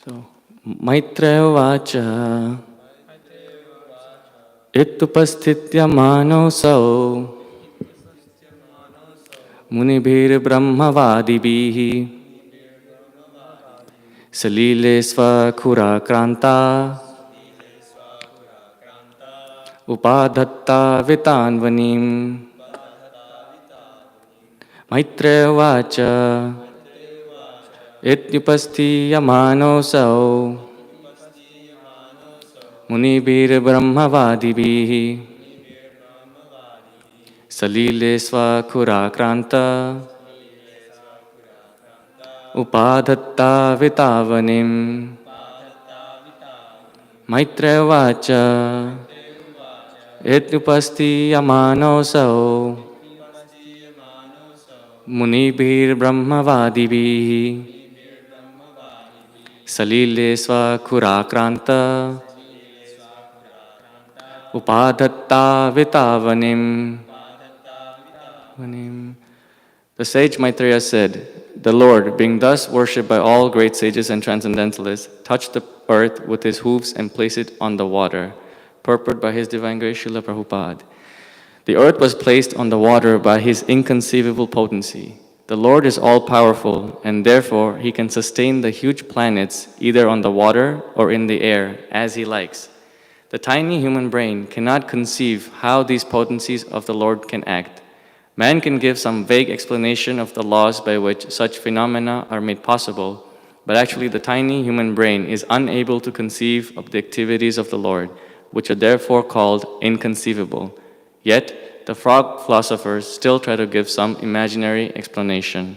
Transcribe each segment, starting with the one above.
So, Maitreya uvāca upasthīyamāno sau munibhir brahma-vādibhiḥ salile sva-khurākrānta upādhattāvitāvanim. Maitreya uvāca upasthīyamāno sau munibhir brahma-vādibhiḥ salile sva-khurākrānta upādhattāvitāvanim. Maitreya uvāca upasthīyamāno sau munibhir brahma-vādibhiḥ salile sva-khurākrānta upādhattāvitāvanim. The sage Maitreya said, "The Lord, being thus worshipped by all great sages and transcendentalists, touched the earth with his hooves and placed it on the water." Purport by His Divine Grace Srila Prabhupada. The earth was placed on the water by his inconceivable potency. The Lord is all-powerful, and therefore he can sustain the huge planets either on the water or in the air, as he likes. The tiny human brain cannot conceive how these potencies of the Lord can act. Man can give some vague explanation of the laws by which such phenomena are made possible, but actually the tiny human brain is unable to conceive of the activities of the Lord, which are therefore called inconceivable. Yet, the frog philosophers still try to give some imaginary explanation.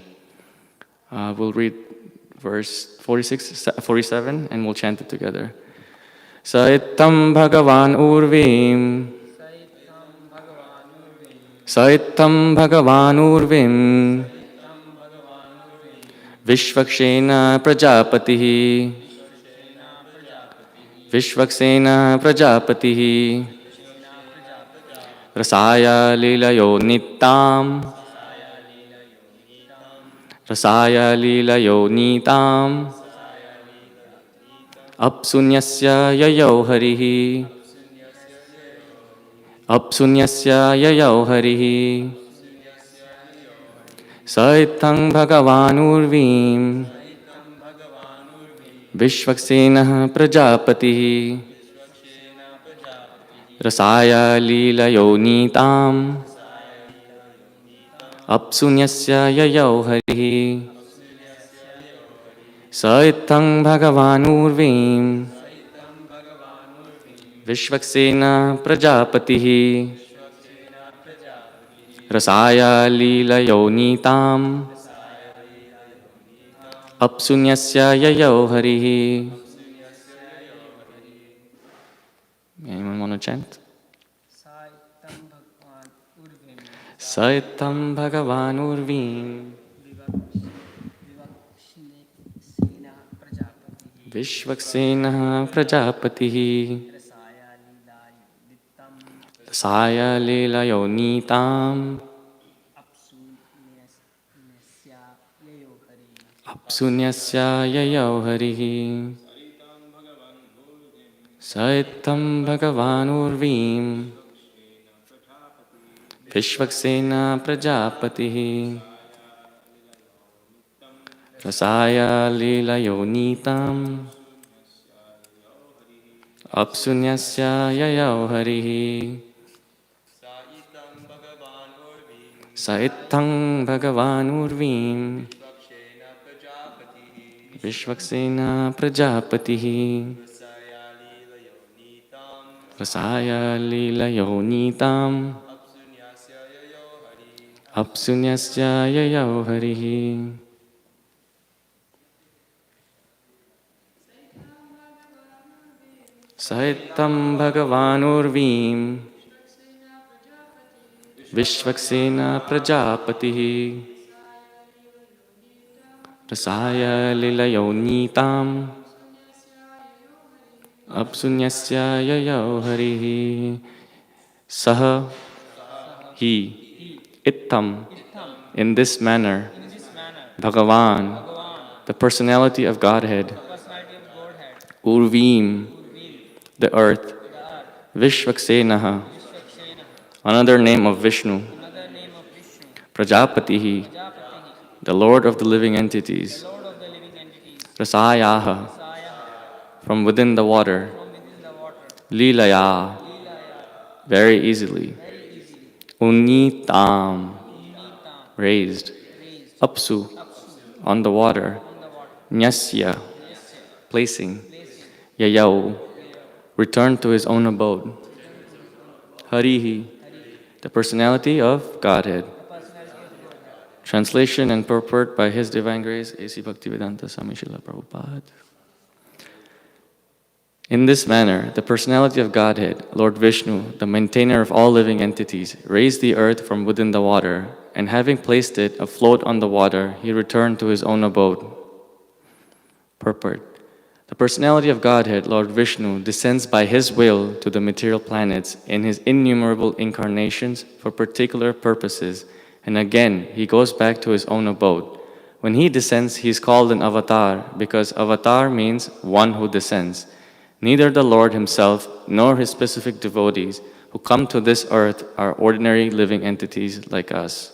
We'll read verse 47 and we'll chant it together. Sa itthaṁ bhagavān urvīṁ Sa itthaṁ bhagavān urvīṁ viṣvaksenaḥ prajā-patiḥ viṣvaksenaḥ prajā-patiḥ rasāyā līlayonnītām rasāyā līlayonnītām apsu nyasya yayau hariḥ apsu nyasya yayau hariḥ sa itthaṁ bhagavān urvīṁ viṣvaksenaḥ prajā-patiḥ rasāyā līlayonnītām apsu nyasya yayau hariḥ sa itthaṁ bhagavān urvīṁ viṣvaksenaḥ prajā-patiḥ rasāyā līlayonnītām apsu nyasya yayau hariḥ. Anyone want to chant? Sa itthaṁ bhagavān urvīṁ viṣvaksenaḥ prajā-patiḥ rasāyā līlayonnītām apsu nyasya yayau hariḥ sa itthaṁ bhagavān urvīṁ viṣvaksenaḥ prajā-patiḥ rasāyā līlayonnītām apsu nyasya yayau hariḥ sa itthaṁ bhagavān urvīṁ viṣvaksenaḥ prajā-patiḥ rasāyā līlayonnītām apsu nyasya yayau hariḥ. Sa itthaṁ bhagavān urvīṁ viṣvaksenaḥ prajā-patiḥ rasāyā līlayonnītām apsu nyasya yayau hariḥ. Saha, he, itthaṁ, in this manner, bhagavān, the personality of Godhead, urvīṁ, the earth, viṣvaksenaḥ, another name of Vishnu, prajā-patiḥ, the Lord of the living entities, rasāyā, from within the water, līlayā, very easily, yayau, raised, apsu, on the water, nyasya, placing, yayau, returned to his own abode, hariḥ, the personality of Godhead. Translation and purport by His Divine Grace, A.C. Bhaktivedanta Swami Srila Prabhupada. In this manner, the personality of Godhead, Lord Vishnu, the maintainer of all living entities, raised the earth from within the water, and having placed it afloat on the water, he returned to his own abode. Purport. The personality of Godhead, Lord Vishnu, descends by his will to the material planets in his innumerable incarnations for particular purposes, and again he goes back to his own abode. When he descends, he is called an avatar, because avatar means one who descends. Neither the Lord himself nor his specific devotees who come to this earth are ordinary living entities like us.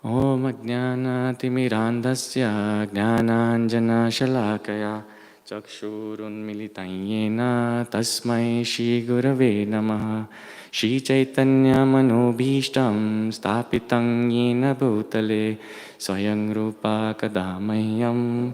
Om ajnana-timirandasya jnananjana-shalakaya chakshurunmilitayena tasmai shri-gurave namaha Shri Chaitanya-manobhishtam stapitam yena bhutale swayam rupa kadamahyam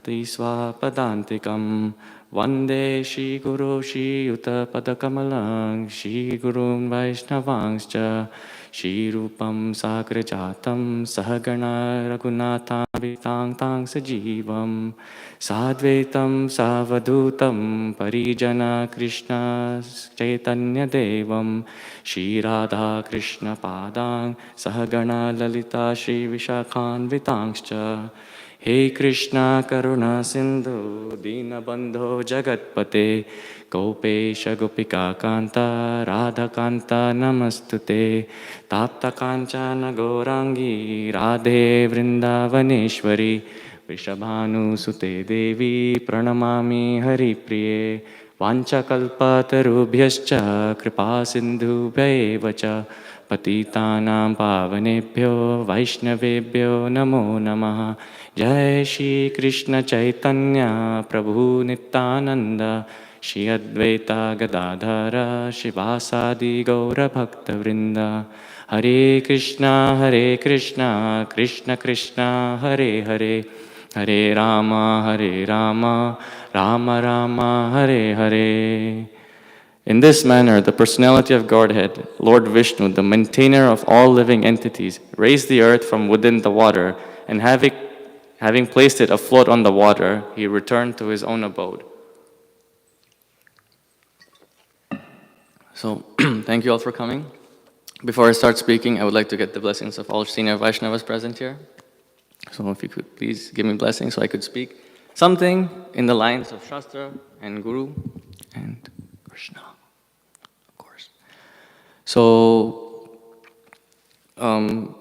sva-padantikam Vande Shri Guru Shri Yuta Padakamalang Shri Gurun Vaishnavangscha Shri Rupam Sagrajatam Sahagana Raghunathaṃ Vitāṃ Sajivam Sadvaitam Savadutam Parijana Krishna Chaitanya Devam Shri Radha Krishna Padang Sahagana Lalita Shri Viṣvaksenaḥ He Krishna Karuna Sindhu Dinabandho Jagatpate Gopesha Gopika Kanta Radha Kanta Namastute Tapta Kanchana Gaurangi Radhe Vrindavaneshwari Vrishabhanu Sute Devi Pranamami Haripriye Vanchakalpatarubhyascha Kripa Sindhu Bhaivacha Patitanam Pavanebhyo Vaishnavebhyo Namo Namaha Jai Shri Krishna Chaitanya Prabhu Nityananda Shri Advaita Gadadhara Shivasadi Gaura Bhakta Vrinda Hare Krishna Krishna Krishna Hare Hare Hare Rama Rama Rama Hare Hare. In this manner, the personality of Godhead, Lord Vishnu, the maintainer of all living entities, raised the earth from within the water, and having placed it afloat on the water, he returned to his own abode. So, thank you all for coming. Before I start speaking, I would like to get the blessings of all senior Vaishnavas present here. So if you could please give me blessings so I could speak something in the lines of Shastra and Guru and Krishna, of course. So, in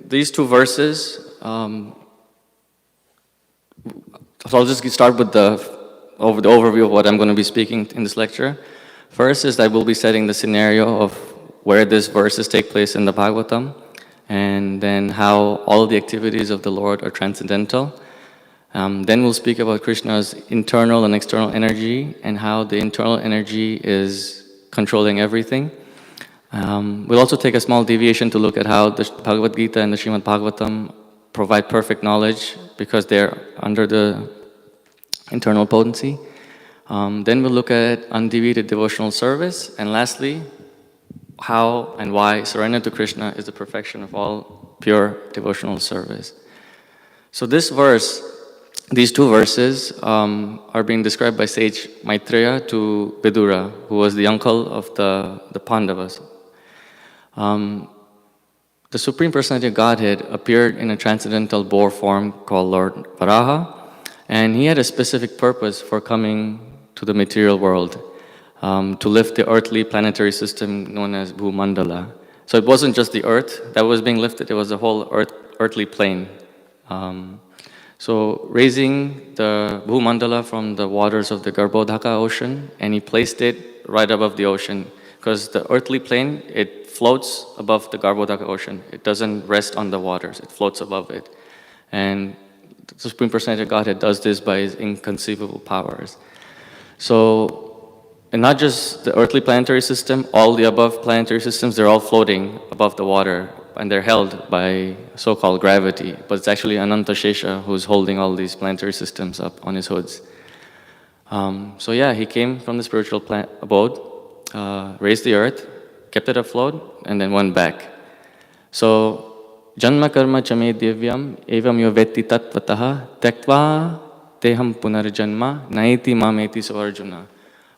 these two verses, so I'll just start with the overview of what I'm going to be speaking in this lecture. First is that we'll be setting the scenario of where these verses take place in the Bhagavatam, and then how all the activities of the Lord are transcendental. Then we'll speak about Krishna's internal and external energy and how the internal energy is controlling everything. We'll also take a small deviation to look at how the Bhagavad Gita and the Srimad Bhagavatam provide perfect knowledge because they're under the internal potency. Then we'll look at undeviated devotional service. And lastly, how and why surrender to Krishna is the perfection of all pure devotional service. So these two verses are being described by sage Maitreya to Vidura, who was the uncle of the Pandavas. The Supreme Personality of Godhead appeared in a transcendental boar form called Lord Varaha, and he had a specific purpose for coming to the material world, to lift the earthly planetary system known as Bhumandala. So it wasn't just the earth that was being lifted, it was the whole earthly plane. So raising the Bhumandala from the waters of the Garbhodaka ocean, and he placed it right above the ocean, because the earthly plane, it floats above the Garbhodaka ocean. It doesn't rest on the waters, it floats above it. And the Supreme Personality of Godhead does this by his inconceivable powers. So, and not just the earthly planetary system, all the above planetary systems, they're all floating above the water, and they're held by so-called gravity, but it's actually Ananta Shesha who's holding all these planetary systems up on his hoods. So yeah, he came from the spiritual abode, raised the earth, kept it afloat, and then went back. So, janma karma chame divyam evam yo vetti tattvataha tektva teham punarjanma naiti mameti savarjuna.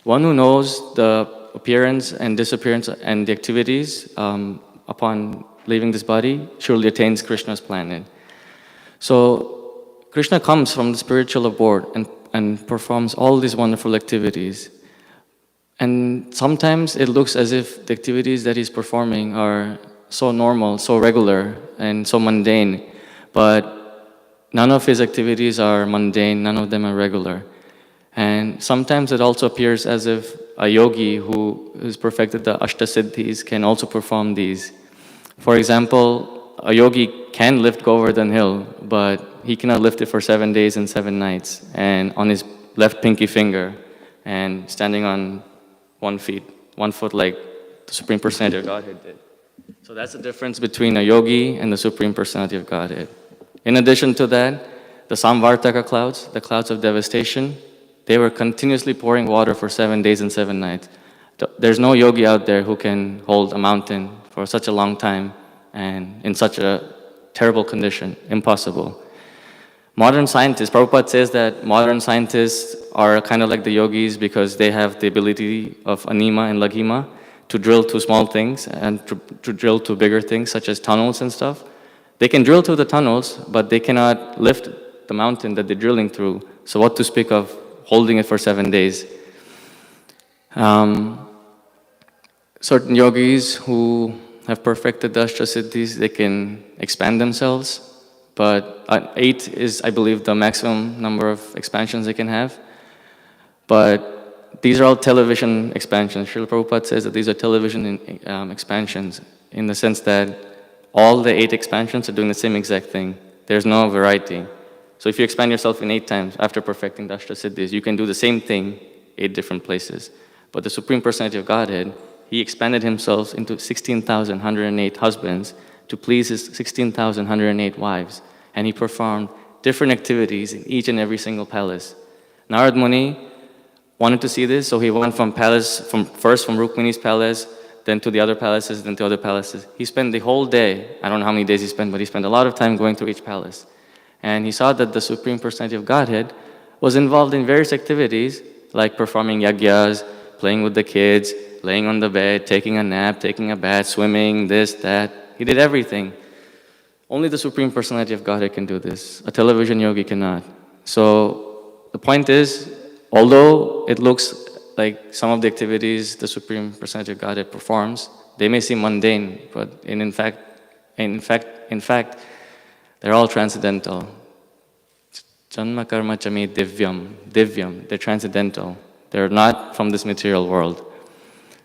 One who knows the appearance and disappearance and the activities upon leaving this body surely attains Krishna's planet. So Krishna comes from the spiritual abode and performs all these wonderful activities. And sometimes it looks as if the activities that he's performing are so normal, so regular, and so mundane. But none of his activities are mundane, none of them are regular. And sometimes it also appears as if a yogi who has perfected the Ashtasiddhis can also perform these. For example, a yogi can lift Govardhan Hill, but he cannot lift it for 7 days and 7 nights, and on his left pinky finger, and standing on 1 foot like the Supreme Personality of Godhead did. So that's the difference between a yogi and the Supreme Personality of Godhead. In addition to that, the Samvartaka clouds, the clouds of devastation, they were continuously pouring water for 7 days and 7 nights. There's no yogi out there who can hold a mountain for such a long time and in such a terrible condition. Impossible. Modern scientists, Prabhupada says that modern scientists are kind of like the yogis because they have the ability of anima and laghima to drill to small things and to drill to bigger things such as tunnels and stuff. They can drill through the tunnels, but they cannot lift the mountain that they're drilling through. So what to speak of holding it for 7 days? Certain yogis who have perfected the Ashtasiddhis, they can expand themselves, but 8 is, I believe, the maximum number of expansions they can have. But these are all television expansions. Srila Prabhupada says that these are television expansions in the sense that all the 8 expansions are doing the same exact thing. There's no variety. So if you expand yourself in 8 times after perfecting the Ashtasiddhis, you can do the same thing 8 different places. But the Supreme Personality of Godhead, he expanded himself into 16,108 husbands to please his 16,108 wives. And he performed different activities in each and every single palace. Narad Muni wanted to see this, so he went first from Rukmini's palace, then to the other palaces, then to other palaces. He spent the whole day, I don't know how many days he spent, but he spent a lot of time going through each palace. And he saw that the Supreme Personality of Godhead was involved in various activities, like performing yagyas, playing with the kids, laying on the bed, taking a nap, taking a bath, swimming, this, that. He did everything. Only the Supreme Personality of Godhead can do this. A television yogi cannot. So the point is, although it looks like some of the activities the Supreme Personality of Godhead performs, they may seem mundane, but in fact, they're all transcendental. Janma karma chame divyam, they're transcendental. They're not from this material world.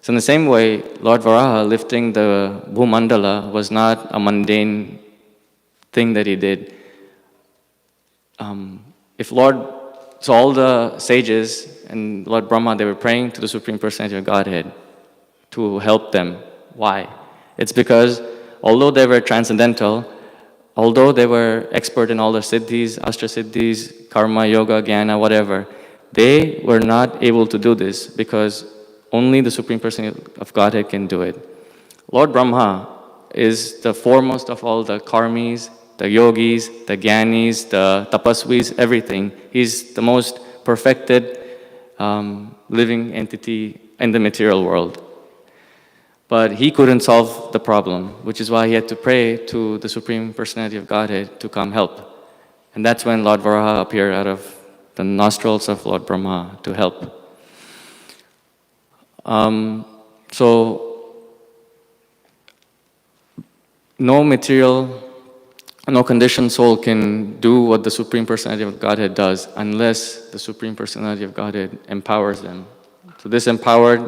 So in the same way, Lord Varaha lifting the Bhumandala was not a mundane thing that he did. So all the sages and Lord Brahma, they were praying to the Supreme Personality of Godhead to help them. Why? It's because although they were transcendental, although they were expert in all the siddhis, ashtasiddhis, karma, yoga, jnana, whatever, they were not able to do this because only the Supreme Personality of Godhead can do it. Lord Brahma is the foremost of all the karmis, the yogis, the jnanis, the tapasvis, everything. He's the most perfected living entity in the material world. But he couldn't solve the problem, which is why he had to pray to the Supreme Personality of Godhead to come help. And that's when Lord Varaha appeared out of the nostrils of Lord Brahma to help. So, no material no conditioned soul can do what the Supreme Personality of Godhead does unless the Supreme Personality of Godhead empowers them. So this empowered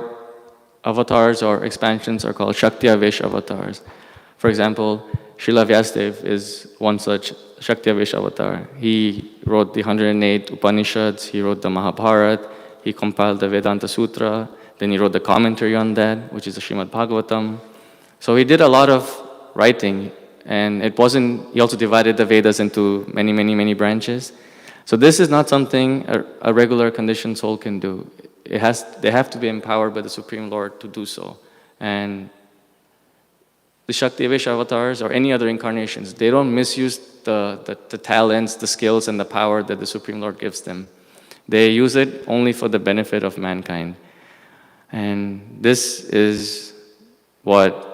avatars or expansions are called Shakti Avesh avatars. For example, Srila Vyasadeva is one such Shakti Avesh avatar. He wrote the 108 Upanishads, he wrote the Mahabharata, he compiled the Vedanta Sutra, then he wrote the commentary on that, which is the Srimad Bhagavatam. So he did a lot of writing, and it wasn't, he also divided the Vedas into many, many, many branches. So this is not something a regular conditioned soul can do. They have to be empowered by the Supreme Lord to do so. And the Shakti Avesh avatars or any other incarnations, they don't misuse the talents, the skills, and the power that the Supreme Lord gives them. They use it only for the benefit of mankind. And this is what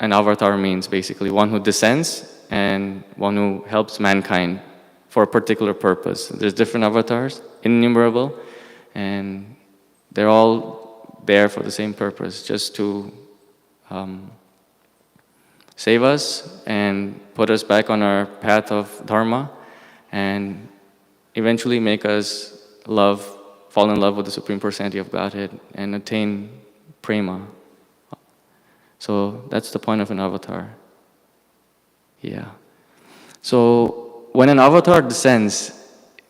an avatar means, basically. One who descends and one who helps mankind for a particular purpose. There's different avatars, innumerable, and they're all there for the same purpose, just to save us and put us back on our path of dharma and eventually make us fall in love with the Supreme Personality of Godhead and attain prema. So that's the point of an avatar. Yeah. So when an avatar descends,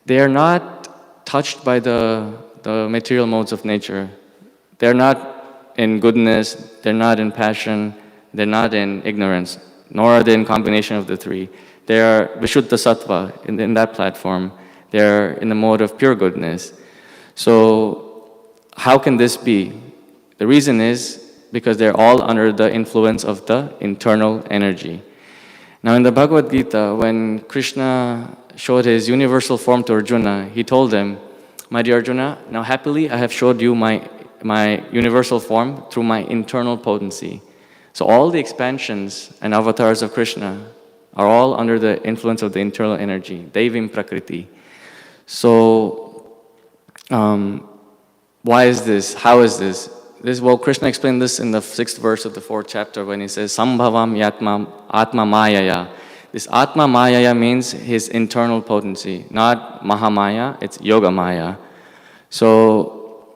they are not touched by the material modes of nature. They're not in goodness, they're not in passion, they're not in ignorance, nor are they in combination of the three. They are Vishuddha Sattva in that platform. They're in the mode of pure goodness. So how can this be? The reason is because they're all under the influence of the internal energy. Now in the Bhagavad Gita, when Krishna showed his universal form to Arjuna, he told him, "My dear Arjuna, now happily I have showed you my universal form through my internal potency." So all the expansions and avatars of Krishna are all under the influence of the internal energy, Devim Prakriti. So why is this? How is this? Well, Krishna explained this in the 6th verse of the 4th chapter when he says, Sambhavam yatma atma mayaya. This atma mayaya means his internal potency, not mahamaya, it's yoga maya. So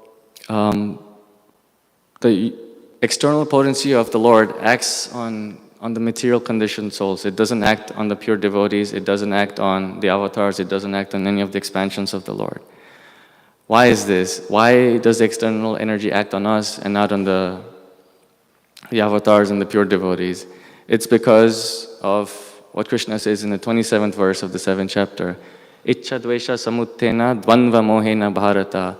the external potency of the Lord acts on the material conditioned souls. It doesn't act on the pure devotees, it doesn't act on the avatars, it doesn't act on any of the expansions of the Lord. Why is this? Why does the external energy act on us and not on the avatars and the pure devotees? It's because of what Krishna says in the 27th verse of the 7th chapter. Ichcha dvesha samuttena dvandva mohena bharata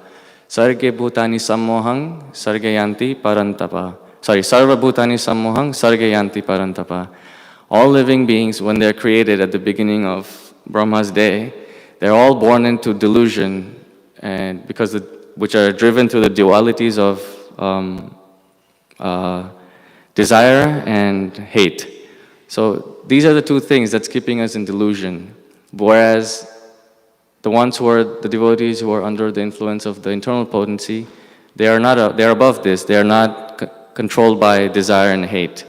sarge bhutani sammohang sargayanti parantapa. Sarva bhutani sammohang sargayanti parantapa. All living beings, when they're created at the beginning of Brahma's day, they're all born into delusion, and which are driven through the dualities of desire and hate. So these are the two things that's keeping us in delusion. Whereas the ones who are the devotees who are under the influence of the internal potency, they are above this. They are not controlled by desire and hate.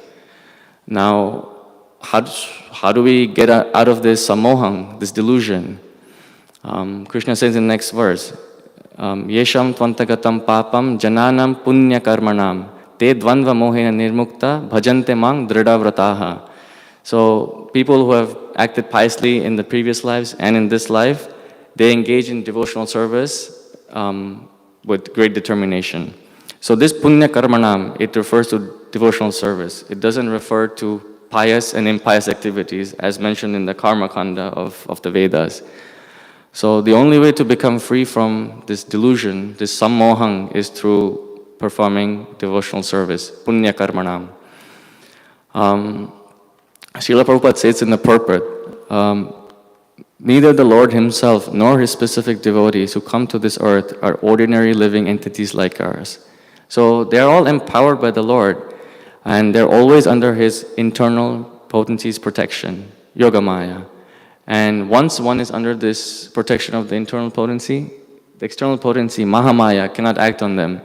Now, how do we get out of this samohang, this delusion? Krishna says in the next verse, Yesham tvantagatam papam jananam punya karmanam te dvandva mohena nirmukta bhajante mang dridhavrataha. So people who have acted piously in the previous lives and in this life, they engage in devotional service with great determination. So this punya karmanam, it refers to devotional service. It doesn't refer to pious and impious activities as mentioned in the karma kanda of the Vedas. So the only way to become free from this delusion, this sammohang, is through performing devotional service, punya karmanam. Srila Prabhupada says in the purport, neither the Lord himself nor his specific devotees who come to this earth are ordinary living entities like ours. So they're all empowered by the Lord, and they're always under his internal potency's protection, yogamaya. And once one is under this protection of the internal potency, the external potency, mahamaya, cannot act on them.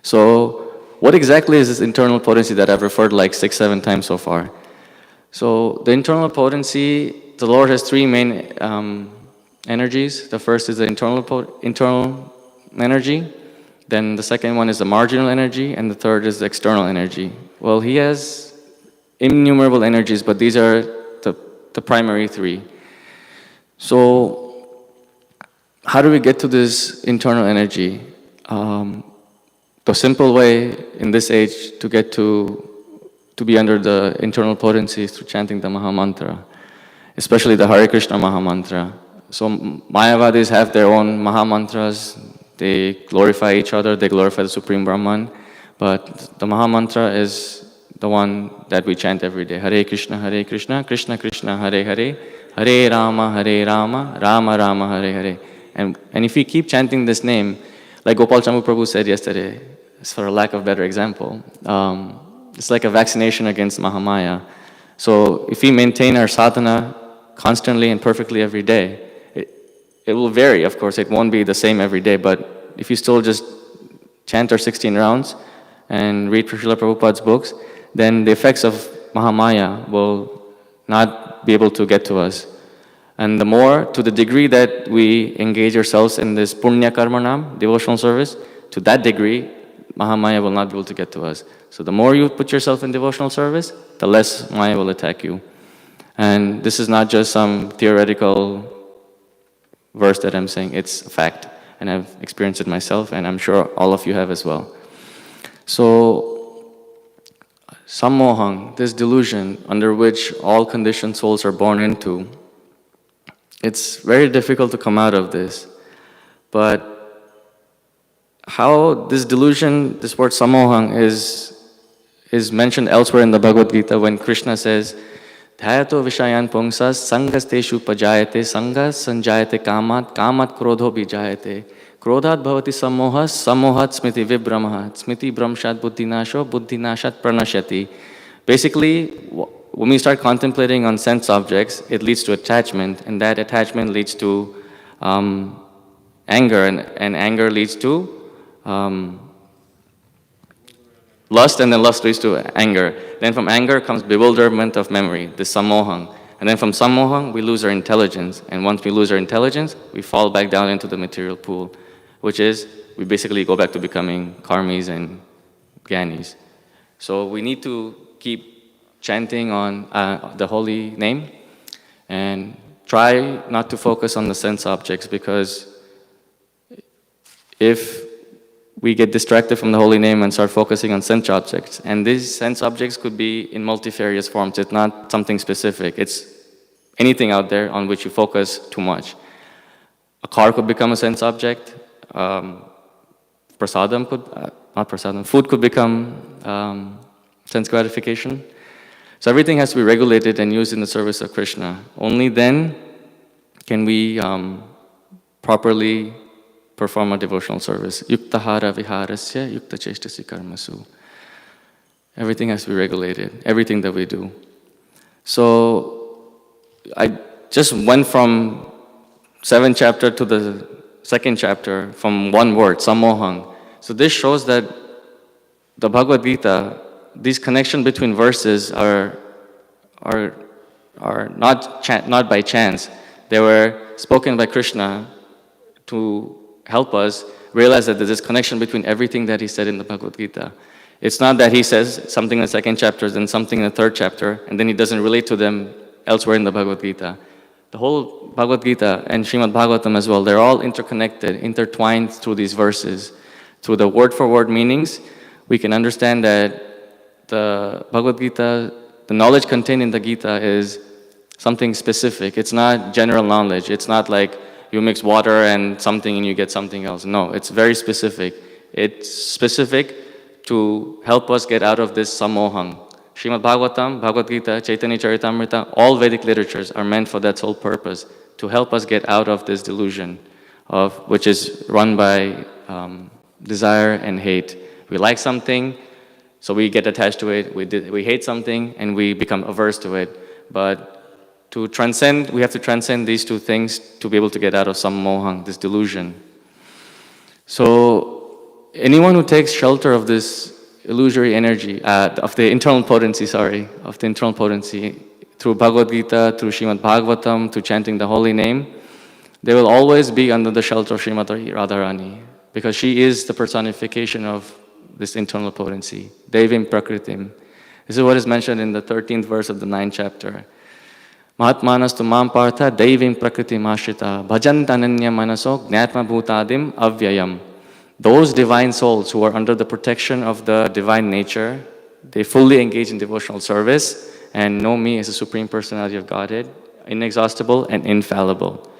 So what exactly is this internal potency that I've referred like 6-7 times so far? So the internal potency, the Lord has three main energies. The first is the internal energy. Then the second one is the marginal energy, and the third is the external energy. Well, he has innumerable energies, but these are the primary three. So how do we get to this internal energy? The simple way in this age to get to be under the internal potency is through chanting the Maha Mantra, especially the Hare Krishna Maha Mantra. So Mayavadis have their own Maha Mantras. They glorify each other, they glorify the Supreme Brahman, but the Maha Mantra is the one that we chant every day. Hare Krishna, Krishna Krishna, Hare Hare, Hare Rama, Rama Rama, Hare Hare. And if we keep chanting this name, like Gopal Chambu Prabhu said yesterday, for a lack of better example, it's like a vaccination against Mahamaya. So if we maintain our sadhana constantly and perfectly every day, it will vary, of course, it won't be the same every day, but if you still just chant our 16 rounds and read Srila Prabhupada's books, then the effects of Mahamaya will not be able to get to us. And the more, to the degree that we engage ourselves in this punya karmanam, devotional service, to that degree, Mahamaya will not be able to get to us. So the more you put yourself in devotional service, the less Maya will attack you. And this is not just some theoretical verse that I'm saying, it's a fact. And I've experienced it myself, and I'm sure all of you have as well. So, sammohang, this delusion under which all conditioned souls are born into, it's very difficult to come out of this. But how this delusion, this word sammohang, is mentioned elsewhere in the Bhagavad Gita when Krishna says, Dhyato vishayan pungsas sangasteshu pajayate sangas sanjayate kamat krodho bijayate krodhat bhavati sammohas sammohat smiti vibramah smiti bramshat buddhinashat pranashyati. Basically, when we start contemplating on sense objects, it leads to attachment, and that attachment leads to anger, and anger leads to lust, and then lust leads to anger. Then from anger comes bewilderment of memory, the sammohang. And then from sammohang, we lose our intelligence. And once we lose our intelligence, we fall back down into the material pool, which is, we basically go back to becoming karmis and gyanis. So we need to keep chanting on the holy name and try not to focus on the sense objects, because if we get distracted from the holy name and start focusing on sense objects. And these sense objects could be in multifarious forms. It's not something specific. It's anything out there on which you focus too much. A car could become a sense object. Prasadam could, not prasadam, food could become sense gratification. So everything has to be regulated and used in the service of Krishna. Only then can we properly perform a devotional service. Yuktahara viharasya yukta chestasi karmasu. Everything has to be regulated, everything that we do. So I just went from 7th chapter to the 2nd chapter from one word, sammohang. So this shows that the Bhagavad Gita, these connection between verses are not by chance. They were spoken by Krishna to help us realize that there's this connection between everything that he said in the Bhagavad Gita. It's not that he says something in the 2nd chapter, then something in the 3rd chapter, and then he doesn't relate to them elsewhere in the Bhagavad Gita. The whole Bhagavad Gita and Srimad Bhagavatam as well, they're all interconnected, intertwined through these verses. Through the word-for-word meanings, we can understand that the Bhagavad Gita, the knowledge contained in the Gita is something specific. It's not general knowledge. It's not like you mix water and something and you get something else. No, it's very specific. It's specific to help us get out of this sammohang. Srimad Bhagavatam, Bhagavad Gita, Chaitanya Charitamrita, all Vedic literatures are meant for that sole purpose, to help us get out of this delusion, which is run by desire and hate. We like something, so we get attached to it. We hate something, and we become averse to it. But to transcend, we have to transcend these two things to be able to get out of sammohang, this delusion. So anyone who takes shelter of this illusory energy, of the internal potency, through Bhagavad Gita, through Srimad Bhagavatam, through chanting the holy name, they will always be under the shelter of Srimati Radharani, because she is the personification of this internal potency, Devim Prakritim. This is what is mentioned in the 13th verse of the 9th chapter. Mahatmanastu mam partha devim prakritim ashrita bhajant ananya manaso gnatma bhutadim avyayam. Those divine souls who are under the protection of the divine nature, they fully engage in devotional service and know me as the Supreme Personality of Godhead, inexhaustible and infallible.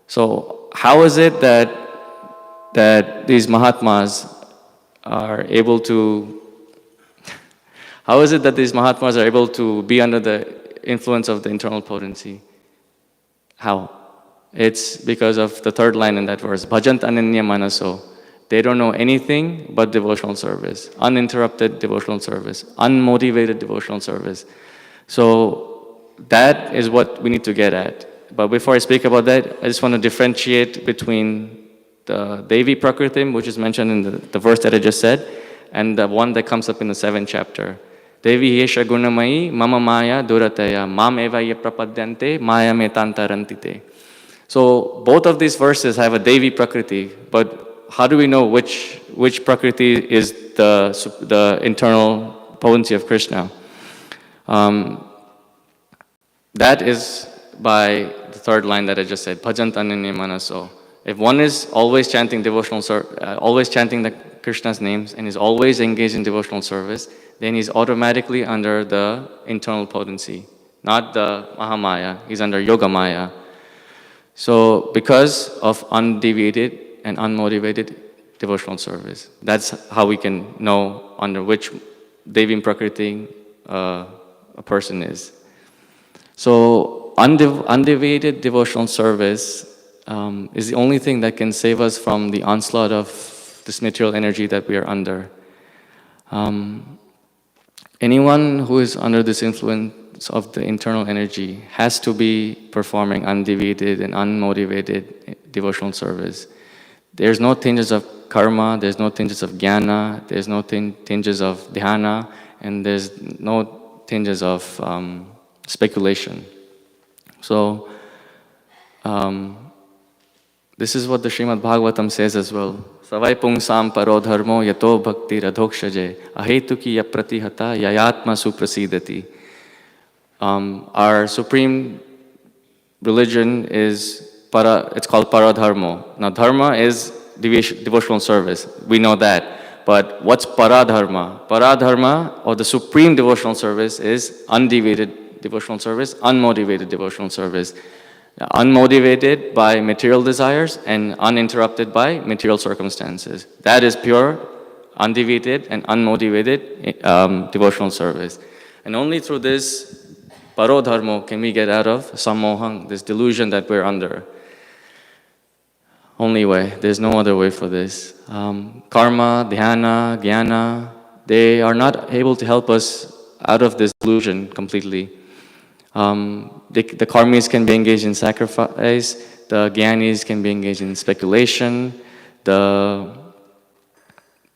So how is it that these Mahatmas are able to be under the influence of the internal potency? How? It's because of the third line in that verse, bhajant ananya manaso. They don't know anything but devotional service, uninterrupted devotional service, unmotivated devotional service. So that is what we need to get at. But before I speak about that, I just want to differentiate between the Devi Prakritim, which is mentioned in the verse that I just said, and the one that comes up in the 7th chapter. Devi yesha gunamayi mama maya durataya mam eva ye prapadyante maya me tantarantite. So both of these verses have a Devi Prakriti, but how do we know which Prakriti is the internal potency of Krishna? That is by the third line that I just said, bhajant ananya manaso. If one is always chanting always chanting the Krishna's names and is always engaged in devotional service, then he's automatically under the internal potency, not the Mahamaya. He's under Yoga Maya. So because of undeviated and unmotivated devotional service, that's how we can know under which Devim Prakriti a person is. So undeviated devotional service is the only thing that can save us from the onslaught of this material energy that we are under. Anyone who is under this influence of the internal energy has to be performing undeviated and unmotivated devotional service. There's no tinges of karma, there's no tinges of jnana, there's no tinges of dhyana, and there's no tinges of speculation. So, this is what the Srimad Bhagavatam says as well. Savai pungsam paro dharmo yato bhakti radhokshaje ahetuki yapratihata yayatma suprasidati. Our supreme religion is it's called paradharmo. Now dharma is devotional service. We know that. But what's paradharma? Paradharma, or the supreme devotional service, is undeviated devotional service, unmotivated devotional service. Unmotivated by material desires and uninterrupted by material circumstances. That is pure, undeviated and unmotivated devotional service. And only through this parodharmo can we get out of sammohang, this delusion that we're under. Only way. There's no other way for this. Karma, dhyana, jnana, they are not able to help us out of this delusion completely. The karmis can be engaged in sacrifice, the jnanis can be engaged in speculation, the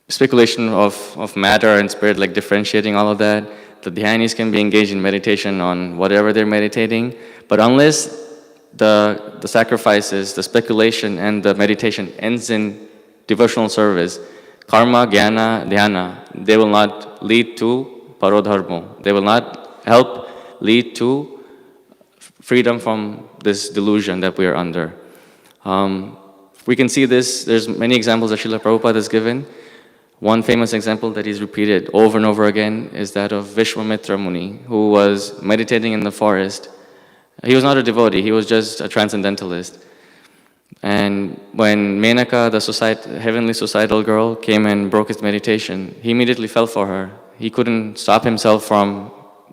speculation of matter and spirit, like differentiating all of that. The dhyanis can be engaged in meditation on whatever they're meditating, but unless the sacrifices, the speculation and the meditation ends in devotional service, karma, jnana, dhyana, they will not lead to parodharmo. They will not help lead to freedom from this delusion that we are under. We can see this, there's many examples that Srila Prabhupada has given. One famous example that he's repeated over and over again is that of Vishwamitra Muni, who was meditating in the forest. He was not a devotee, he was just a transcendentalist. And when Menaka, the heavenly societal girl, came and broke his meditation, he immediately fell for her. He couldn't stop himself from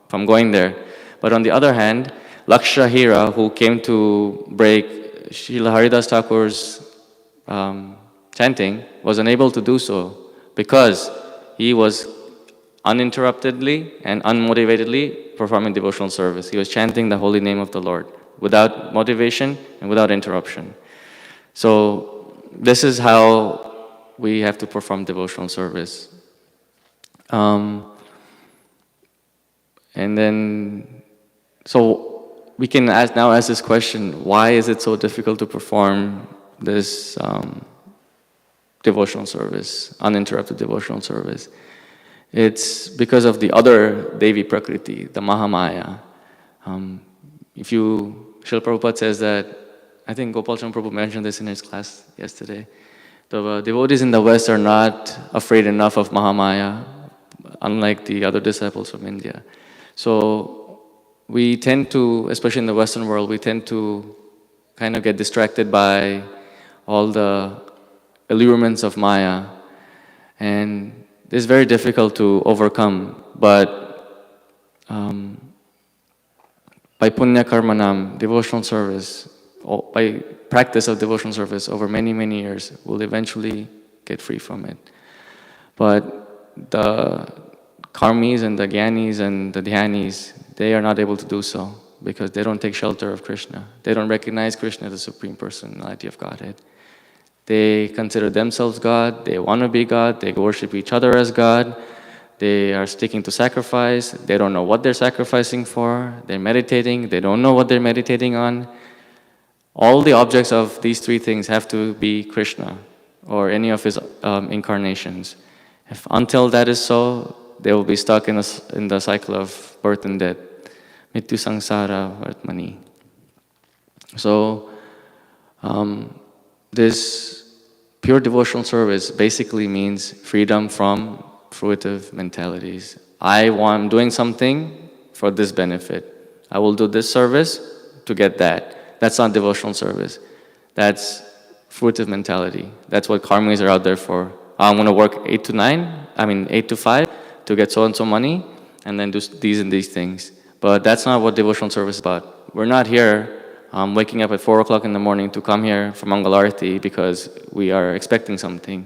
going there. But on the other hand, Lakshahira, who came to break Srila Haridas Thakur's chanting, was unable to do so because he was uninterruptedly and unmotivatedly performing devotional service. He was chanting the holy name of the Lord without motivation and without interruption. So this is how we have to perform devotional service. And then So we can now ask this question, why is it so difficult to perform this devotional service, uninterrupted devotional service? It's because of the other Devi Prakriti, the Mahamaya. Srila Prabhupada says that, I think Gopal Chandra Prabhu mentioned this in his class yesterday, the devotees in the West are not afraid enough of Mahamaya, unlike the other disciples from India. So we tend to, especially in the Western world, we tend to kind of get distracted by all the allurements of Maya. And it's very difficult to overcome. But by punya karmanam, devotional service, by practice of devotional service over many, many years, we'll eventually get free from it. But the karmis and the gyanis and the dhyanis, they are not able to do so because they don't take shelter of Krishna. They don't recognize Krishna as the Supreme Personality of Godhead. They consider themselves God, they want to be God, they worship each other as God, they are sticking to sacrifice, they don't know what they're sacrificing for, they're meditating, they don't know what they're meditating on. All the objects of these three things have to be Krishna or any of his incarnations. Until that is so, they will be stuck in the cycle of birth and death. Mityu sangsara vartmani. So, this pure devotional service basically means freedom from fruitive mentalities. I'm doing something for this benefit. I will do this service to get that. That's not devotional service. That's fruitive mentality. That's what karmis are out there for. I'm going to work 8 to 5 to get so-and-so money, and then do these and these things. But that's not what devotional service is about. We're not here waking up at 4 o'clock in the morning to come here for Mangalarti because we are expecting something.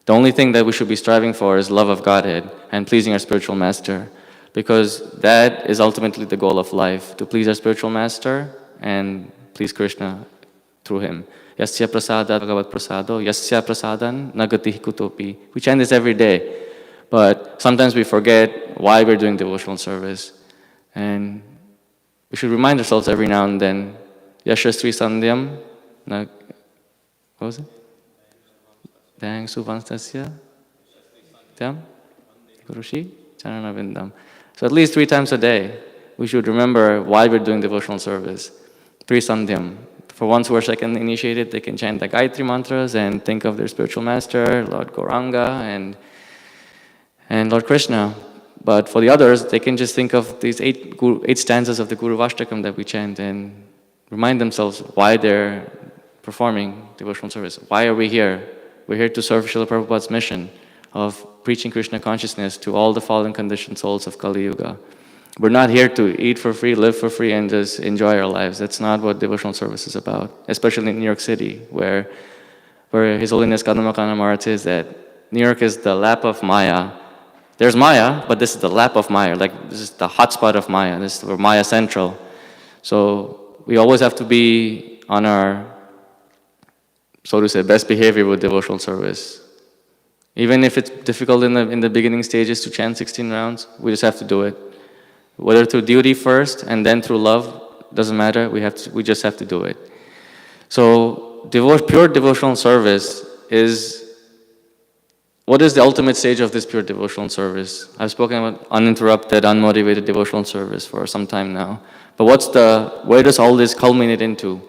The only thing that we should be striving for is love of Godhead and pleasing our spiritual master, because that is ultimately the goal of life, to please our spiritual master and please Krishna through him. Yasya prasadat bhagavat prasado, yasya prasadan nagati kutopi. We chant this every day, but sometimes we forget why we're doing devotional service. And we should remind ourselves every now and then, Yashasri Sandhyam, what was it? Dang Suvanstasya, Gurushi, Charanavindam. So at least 3 times a day, we should remember why we're doing devotional service. 3 Sandhyam. For ones who are second initiated, they can chant the Gayatri mantras and think of their spiritual master, Lord Gauranga and Lord Krishna. But for the others, they can just think of these 8 stanzas of the Guru Vashtakam that we chant and remind themselves why they're performing devotional service. Why are we here? We're here to serve Srila Prabhupada's mission of preaching Krishna consciousness to all the fallen conditioned souls of Kali Yuga. We're not here to eat for free, live for free, and just enjoy our lives. That's not what devotional service is about, especially in New York City, where His Holiness Kadamaka Maharaj says that New York is the lap of Maya. There's Maya, but this is the lap of Maya, like this is the hotspot of Maya. This is where Maya central. So we always have to be on our, so to say, best behavior with devotional service. Even if it's difficult in the beginning stages to chant 16 rounds, we just have to do it. Whether through duty first and then through love, doesn't matter. We just have to do it. So pure devotional service is, what is the ultimate stage of this pure devotional service? I've spoken about uninterrupted, unmotivated devotional service for some time now. But where does all this culminate into?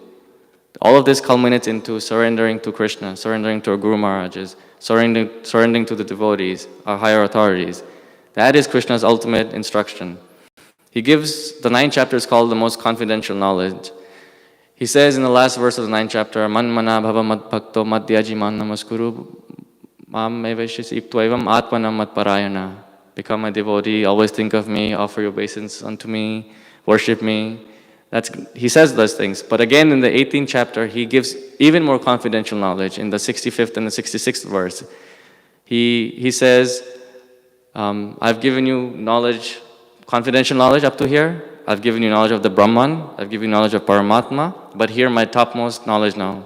All of this culminates into surrendering to Krishna, surrendering to our Guru Maharajas, surrendering to the devotees, our higher authorities. That is Krishna's ultimate instruction. He gives, the 9th chapter is called the most confidential knowledge. He says in the last verse of the 9th chapter, Man mana bhava mad bhakto madhyaji man namaskuru mam evashis iptva evam atmanam mat parayana. Become a devotee, always think of me, offer your obeisance unto me, worship me. He says those things. But again, in the 18th chapter, he gives even more confidential knowledge in the 65th and the 66th verse. He says, I've given you knowledge, confidential knowledge up to here. I've given you knowledge of the Brahman. I've given you knowledge of Paramatma. But here, my topmost knowledge now.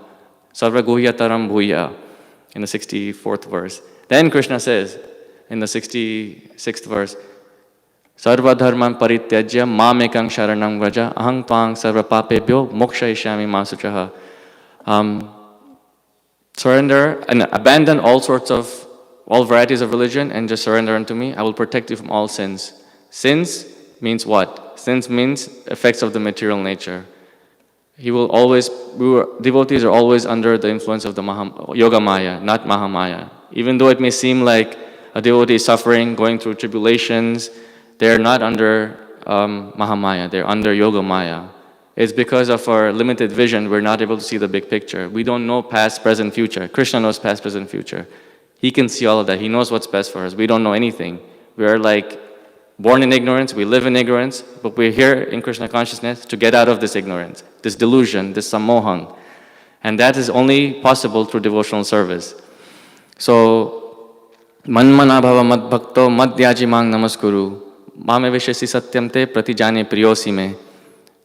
Sarva guhyataram bhuya, in the 64th verse. Then Krishna says, in the 66th verse, Sarva dharman parityajya mamekang sharanam vraja ahang tvang sarva papebhyo mokshayishyami ma suchaha. Surrender and abandon all varieties of religion and just surrender unto me. I will protect you from all sins. Sins means what? Sins means effects of the material nature. Devotees are always under the influence of the Yoga Maya, not Maha Maya. Even though it may seem like a devotee is suffering, going through tribulations, they're not under Maha Maya, they're under Yoga Maya. It's because of our limited vision, we're not able to see the big picture. We don't know past, present, future. Krishna knows past, present, future. He can see all of that. He knows what's best for us. We don't know anything. We are like born in ignorance, we live in ignorance, but we're here in Krishna consciousness to get out of this ignorance, this delusion, this sammohang. And that is only possible through devotional service. So, manmana bhava mad bhakto mad dhyaji mang namaskuru mame vishesi satyam te pratijane priyosi me.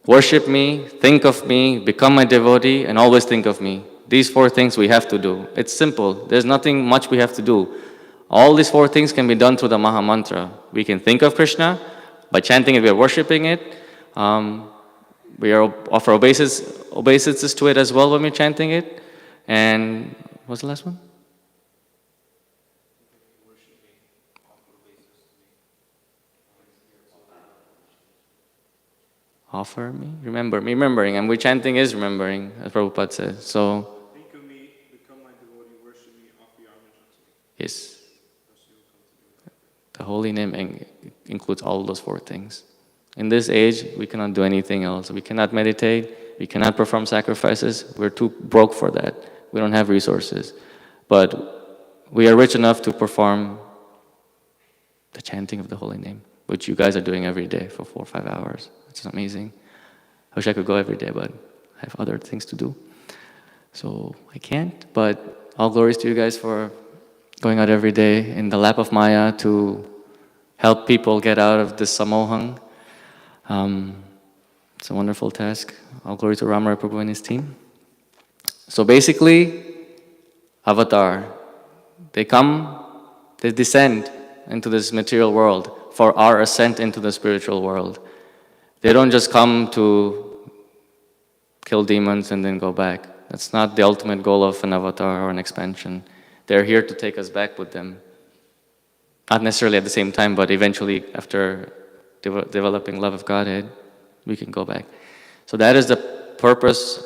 Worship me, think of me, become my devotee, and always think of me. These 4 things we have to do. It's simple. There's nothing much we have to do. All these 4 things can be done through the Maha Mantra. We can think of Krishna. By chanting it, we are worshipping it. We offer obeisances to it as well when we're chanting it. And what's the last one? Offer me? Remembering. And we're chanting is remembering, as Prabhupada says. So, think of me, become my devotee, worship me, offer your homage unto me. Yes. The holy name includes all those 4 things. In this age, we cannot do anything else. We cannot meditate. We cannot perform sacrifices. We're too broke for that. We don't have resources. But we are rich enough to perform the chanting of the holy name, which you guys are doing every day for 4 or 5 hours. It's amazing. I wish I could go every day, but I have other things to do. So I can't, but all glories to you guys for going out every day in the lap of Maya to help people get out of this samohang. It's a wonderful task. All glory to Ramara Prabhu and his team. So basically, avatar. They descend into this material world for our ascent into the spiritual world. They don't just come to kill demons and then go back. That's not the ultimate goal of an avatar or an expansion. They're here to take us back with them. Not necessarily at the same time, but eventually after developing love of Godhead, we can go back. So that is the purpose,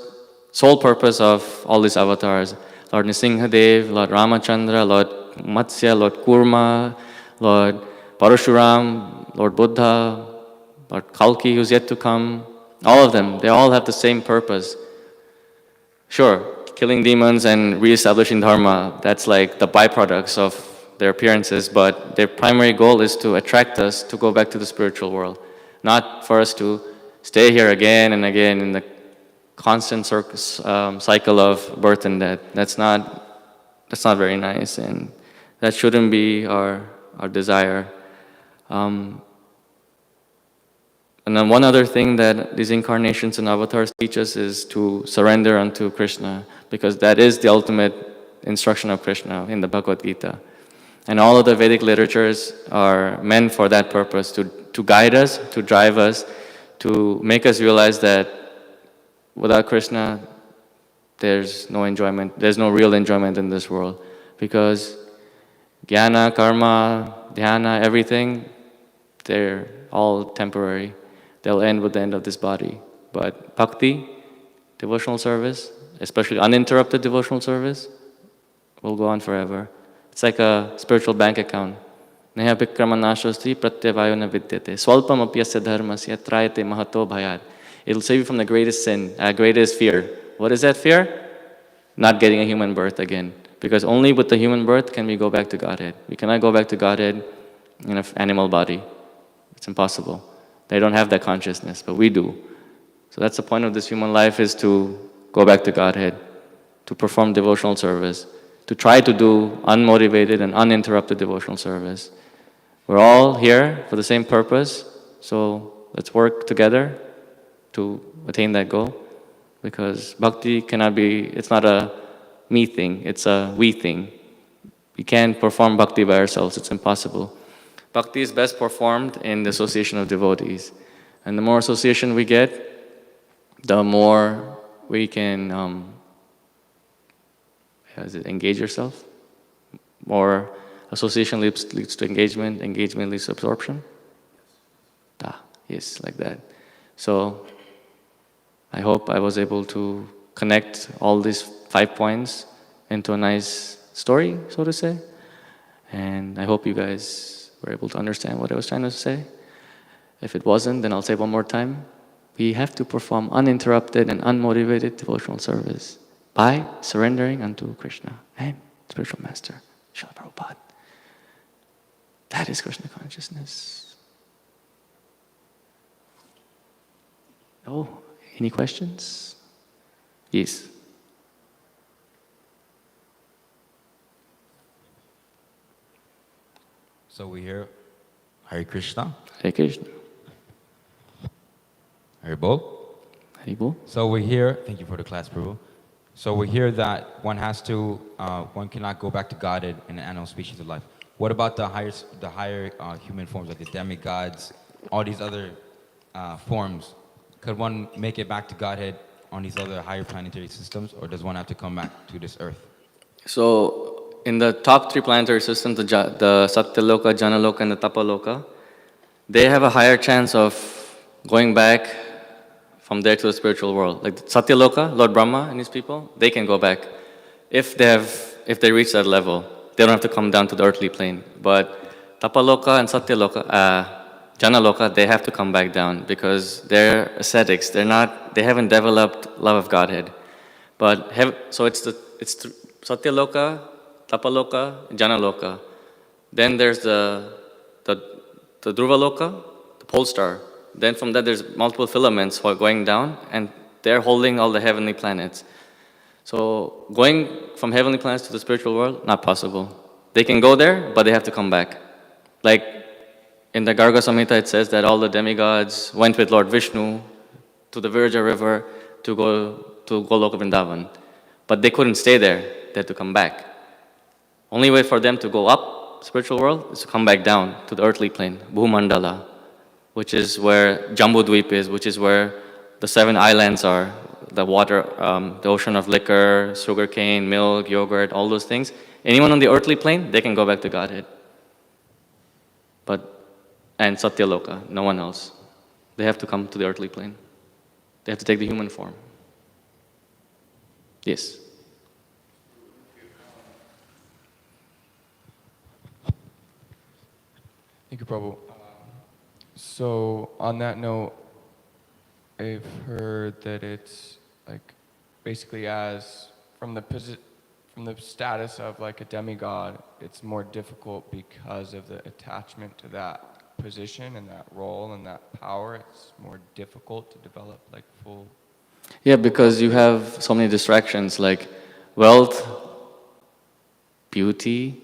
sole purpose of all these avatars. Lord Nrsimhadev, Lord Ramachandra, Lord Matsya, Lord Kurma, Lord Parashuram, Lord Buddha, Lord Kalki who's yet to come. All of them, they all have the same purpose. Sure, killing demons and re-establishing dharma, that's like the byproducts of their appearances, but their primary goal is to attract us to go back to the spiritual world, not for us to stay here again and again in the constant cycle of birth and death. That's not very nice, and that shouldn't be our desire. And then one other thing that these incarnations and avatars teach us is to surrender unto Krishna, because that is the ultimate instruction of Krishna in the Bhagavad Gita. And all of the Vedic literatures are meant for that purpose, to guide us, to drive us, to make us realize that without Krishna, there's no enjoyment, there's no real enjoyment in this world. Because jnana, karma, dhyana, everything, they're all temporary. They'll end with the end of this body. But bhakti, devotional service, especially uninterrupted devotional service, will go on forever. It's like a spiritual bank account. Neha vikramanashasti pratyavayo na vidyate. Swalpam apyasya dharmasya trayate mahato bhayat. It'll save you from the greatest sin, greatest fear. What is that fear? Not getting a human birth again. Because only with the human birth can we go back to Godhead. We cannot go back to Godhead in an animal body. It's impossible. They don't have that consciousness, but we do. So that's the point of this human life, is to go back to Godhead, to perform devotional service, to try to do unmotivated and uninterrupted devotional service. We're all here for the same purpose, so let's work together to attain that goal, because bhakti cannot be, it's not a me thing, it's a we thing. We can't perform bhakti by ourselves, it's impossible. Bhakti is best performed in the association of devotees. And the more association we get, the more we can engage yourself. More association leads to engagement, engagement leads to absorption. Yes, like that. So I hope I was able to connect all these 5 points into a nice story, so to say. And I hope you guys were able to understand what I was trying to say. If it wasn't, then I'll say one more time. We have to perform uninterrupted and unmotivated devotional service by surrendering unto Krishna and Spiritual Master, Srila Prabhupada. That is Krishna consciousness. Oh, any questions? Yes. So we hear Hare Krishna. Hare Krishna. Hare Bol. Hare Bol. So we hear, thank you for the class, Prabhu. So we hear that one cannot go back to Godhead in an animal species of life. What about the higher human forms, like the demigods, all these other forms? Could one make it back to Godhead on these other higher planetary systems, or does one have to come back to this earth? So, in the top 3 planetary systems, the Satyaloka, Janaloka, and the Tapaloka, they have a higher chance of going back from there to the spiritual world. Like Satyaloka, Lord Brahma and his people, they can go back if they reach that level. They don't have to come down to the earthly plane. But Tapaloka and Satyaloka, Janaloka, they have to come back down because they're ascetics. They haven't developed love of Godhead. But so it's Satyaloka, Tapaloka, Janaloka. Then there's the Dhruvaloka, the pole star. Then from that there's multiple filaments going down, and they're holding all the heavenly planets. So going from heavenly planets to the spiritual world, not possible. They can go there, but they have to come back. Like in the Garga Samhita, it says that all the demigods went with Lord Vishnu to the Virja river to go to Goloka Vrindavan. But they couldn't stay there, they had to come back. Only way for them to go up spiritual world is to come back down to the earthly plane, Bhumandala, which is where Jambudvip is, which is where the 7 islands are, the water, the ocean of liquor, sugarcane, milk, yogurt, all those things. Anyone on the earthly plane, they can go back to Godhead. And Satyaloka, no one else. They have to come to the earthly plane. They have to take the human form. Yes. Thank you, Prabhu. So on that note, I've heard that it's like basically from the status of like a demigod, it's more difficult because of the attachment to that position and that role and that power. It's more difficult to develop like full. Yeah, because you have so many distractions like wealth, beauty.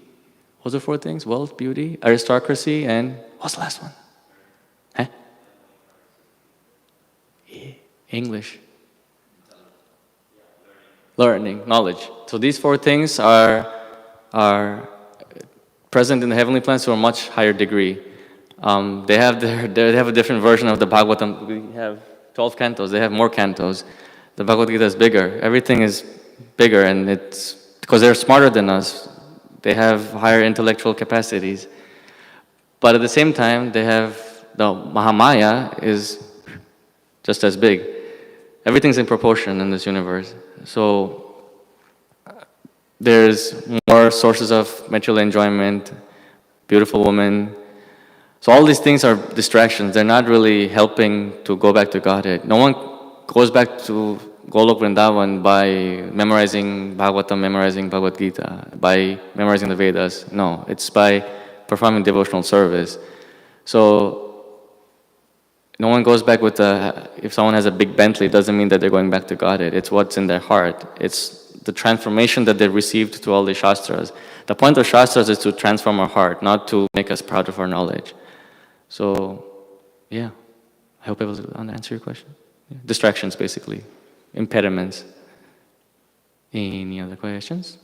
What's the 4 things? Wealth, beauty, aristocracy, and what's the last one? Yeah. English. Learning, knowledge. So these 4 things are present in the heavenly planets to a much higher degree. They have a different version of the Bhagavatam. We have 12 cantos. They have more cantos. The Bhagavad Gita is bigger. Everything is bigger, and it's because they're smarter than us. They have higher intellectual capacities. But at the same time, they have the Mahamaya is just as big. Everything's in proportion in this universe. So there's more sources of material enjoyment, beautiful women. So all these things are distractions. They're not really helping to go back to Godhead. No one goes back to Golok Vrindavan by memorizing Bhagavatam, memorizing Bhagavad Gita, by memorizing the Vedas. No, it's by performing devotional service. So no one goes back with if someone has a big Bentley, it doesn't mean that they're going back to Godhead. It's what's in their heart. It's the transformation that they've received through all the Shastras. The point of Shastras is to transform our heart, not to make us proud of our knowledge. So, yeah, I hope I was able to answer your question. Yeah. Distractions, basically. Impediments. Any other questions?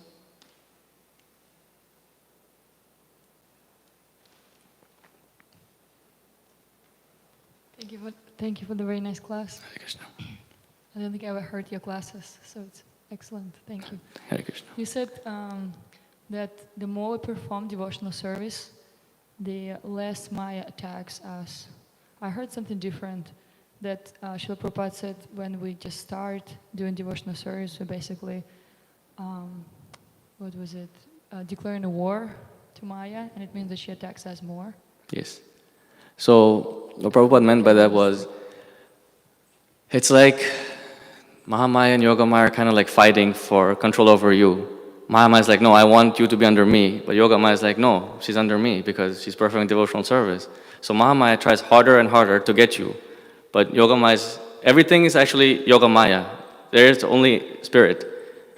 thank you for the very nice class. Hare Krishna. I don't think I ever heard your classes, so it's excellent. Thank you. Hare Krishna. You said that the more we perform devotional service, the less Maya attacks us. I heard something different, that Srila Prabhupada said when we just start doing devotional service, we basically, declaring a war to Maya, and it means that she attacks us more. Yes. So what Prabhupada meant by that was, it's like Mahamaya and Yogamaya are kind of like fighting for control over you. Mahamaya is like, no, I want you to be under me. But Yogamaya is like, no, she's under me because she's performing devotional service. So Mahamaya tries harder and harder to get you. But Yogamaya everything is actually Yogamaya. There is only spirit.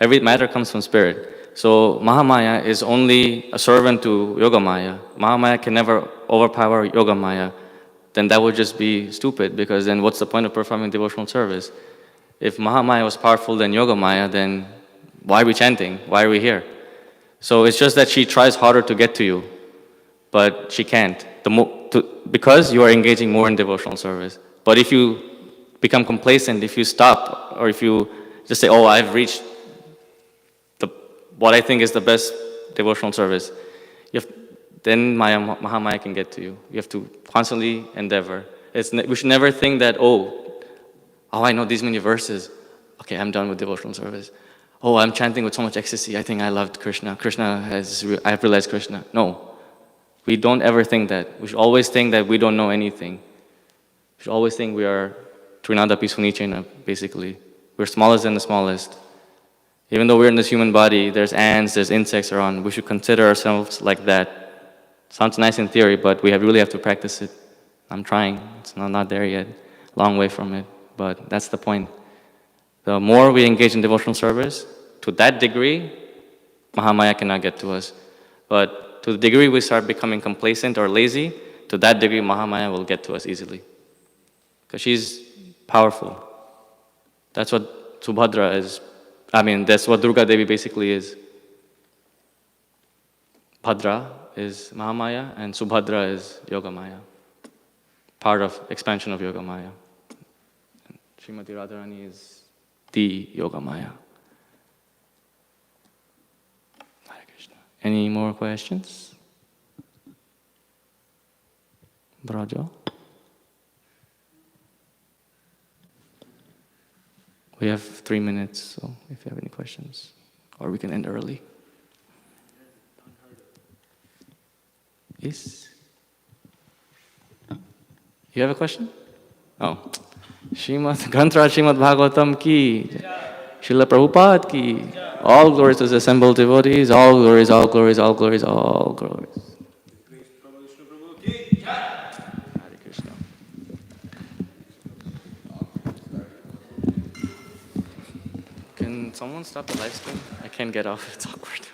Every matter comes from spirit. So Mahamaya is only a servant to Yogamaya. Mahamaya can never overpower Yogamaya. Then that would just be stupid, because then what's the point of performing devotional service? If Mahamaya was powerful than Yogamaya, then why are we chanting? Why are we here? So it's just that she tries harder to get to you, but she can't, because you are engaging more in devotional service. But if you become complacent, if you stop, or if you just say, oh, I've reached what I think is the best devotional service, then Mahamaya can get to you. You have to constantly endeavor. We should never think that, oh, I know these many verses. Okay, I'm done with devotional service. Oh, I'm chanting with so much ecstasy. I think I loved Krishna. I've realized Krishna. No, we don't ever think that. We should always think that we don't know anything. We should always think we are Trinada Pisunichena, basically. We're smallest than the smallest. Even though we're in this human body, there's ants, there's insects around. We should consider ourselves like that. Sounds nice in theory, but we really have to practice it. I'm trying. It's not there yet. Long way from it. But that's the point. The more we engage in devotional service, to that degree, Mahamaya cannot get to us. But to the degree we start becoming complacent or lazy, to that degree Mahamaya will get to us easily. Because she's powerful. That's what Subhadra is. That's what Durga Devi basically is. Bhadra is Mahamaya and Subhadra is Yogamaya. Part of expansion of Yogamaya. And Srimati Radharani is the Yogamaya. Hare Krishna. Any more questions? Braja? We have 3 minutes, so if you have any questions, or we can end early. Yes? You have a question? Oh. Grantraj Srimad Bhagavatam ki, Srila Prabhupada ki, all glories to the assembled devotees, all glories, all glories, all glories, all glories. Hare Krishna. Can someone stop the live stream? I can't get off, it's awkward.